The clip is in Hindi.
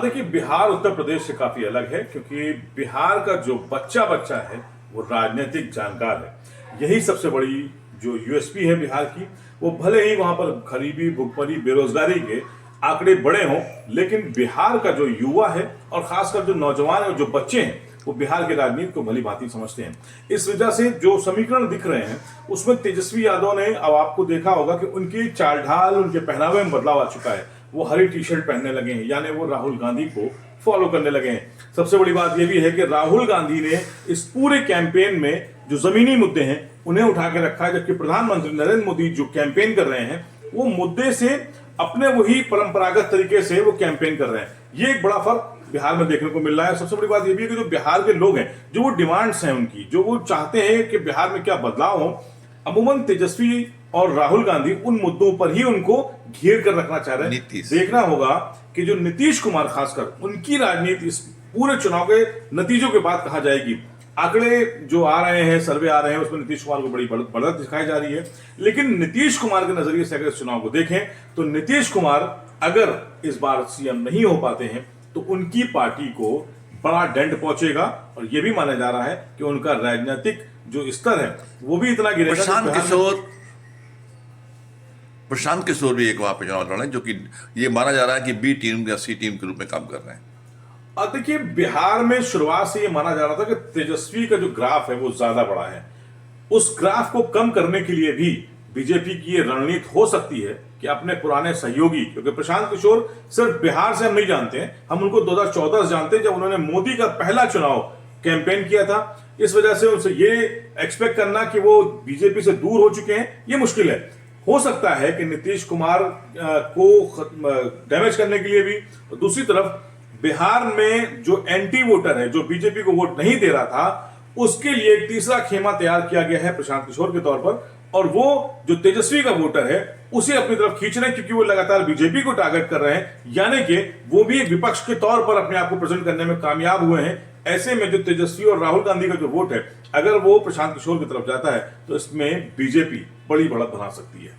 देखिए, बिहार उत्तर प्रदेश से काफी अलग है क्योंकि बिहार का जो बच्चा बच्चा है वो राजनीतिक जानकार है। यही सबसे बड़ी जो यूएसपी है बिहार की। वो भले ही वहां पर गरीबी, भुखमरी, बेरोजगारी के आंकड़े बड़े हों, लेकिन बिहार का जो युवा है और खासकर जो नौजवान और जो बच्चे हैं वो बिहार की राजनीति को भली भांति समझते हैं। इस वजह से जो समीकरण दिख रहे हैं उसमें तेजस्वी यादव ने, अब आपको देखा होगा कि उनकी चाल ढाल, उनके पहनावे में बदलाव आ चुका है। वो हरी टी शर्ट पहनने लगे हैं, यानी वो राहुल गांधी को फॉलो करने लगे हैं। सबसे बड़ी बात यह भी है कि राहुल गांधी ने इस पूरे कैंपेन में जो जमीनी मुद्दे हैं उन्हें उठा के रखा है, जबकि प्रधानमंत्री नरेंद्र मोदी जो कैंपेन कर रहे हैं वो मुद्दे से अपने वही परंपरागत तरीके से वो कैंपेन कर रहे हैं। ये एक बड़ा फर्क बिहार में देखने को मिल रहा है। सबसे बड़ी बात यह भी है कि जो बिहार के लोग हैं, जो वो डिमांड्स हैं उनकी, जो वो चाहते हैं कि बिहार में क्या बदलाव हो, अमूमन तेजस्वी और राहुल गांधी उन मुद्दों पर ही उनको घेर कर रखना चाह रहे हैं। देखना होगा कि जो नीतीश कुमार, खासकर उनकी राजनीति इस पूरे चुनाव के नतीजों के बाद कहा जाएगी। आंकड़े जो आ रहे हैं, सर्वे आ रहे हैं, उसमें नीतीश कुमार को बड़ी बढ़त दिखाई जा रही है। लेकिन नीतीश कुमार के नजरिए से अगर इस चुनाव को देखें तो नीतीश कुमार अगर इस बार सीएम नहीं हो पाते हैं तो उनकी पार्टी को बड़ा दंड पहुंचेगा और यह भी माना जा रहा है कि उनका राजनीतिक जो स्तर है वो भी इतना गिरेगा। प्रशांत किशोर भी एक वहां पे चुनाव लड़ रहे हैं, जो कि ये माना जा रहा है कि बी टीम या सी टीम के रूप में काम कर रहे हैं। और देखिए, बिहार में शुरुआत से ये माना जा रहा था कि तेजस्वी का जो ग्राफ है वो ज्यादा बड़ा है। उस ग्राफ को कम करने के लिए भी बीजेपी की ये रणनीति हो सकती है कि अपने पुराने सहयोगी, क्योंकि प्रशांत किशोर सिर्फ बिहार से हम नहीं जानते हैं, हम उनको 2014 से जानते हैं, जब उन्होंने मोदी का पहला चुनाव कैंपेन किया था। इस वजह से उनसे ये एक्सपेक्ट करना कि वो बीजेपी से दूर हो चुके हैं, ये मुश्किल है। हो सकता है कि नीतीश कुमार को डैमेज करने के लिए भी, दूसरी तरफ बिहार में जो एंटी वोटर है, जो बीजेपी को वोट नहीं दे रहा था, उसके लिए एक तीसरा खेमा तैयार किया गया है प्रशांत किशोर के तौर पर, और वो जो तेजस्वी का वोटर है उसे अपनी तरफ खींच रहे हैं, क्योंकि वो लगातार बीजेपी को टारगेट कर रहे हैं, यानी कि वो भी विपक्ष के तौर पर अपने आप को प्रेजेंट करने में कामयाब हुए हैं। ऐसे में जो तेजस्वी और राहुल गांधी का जो वोट है, अगर वो प्रशांत किशोर की तरफ जाता है तो इसमें बीजेपी बड़ी बढ़त बना सकती है।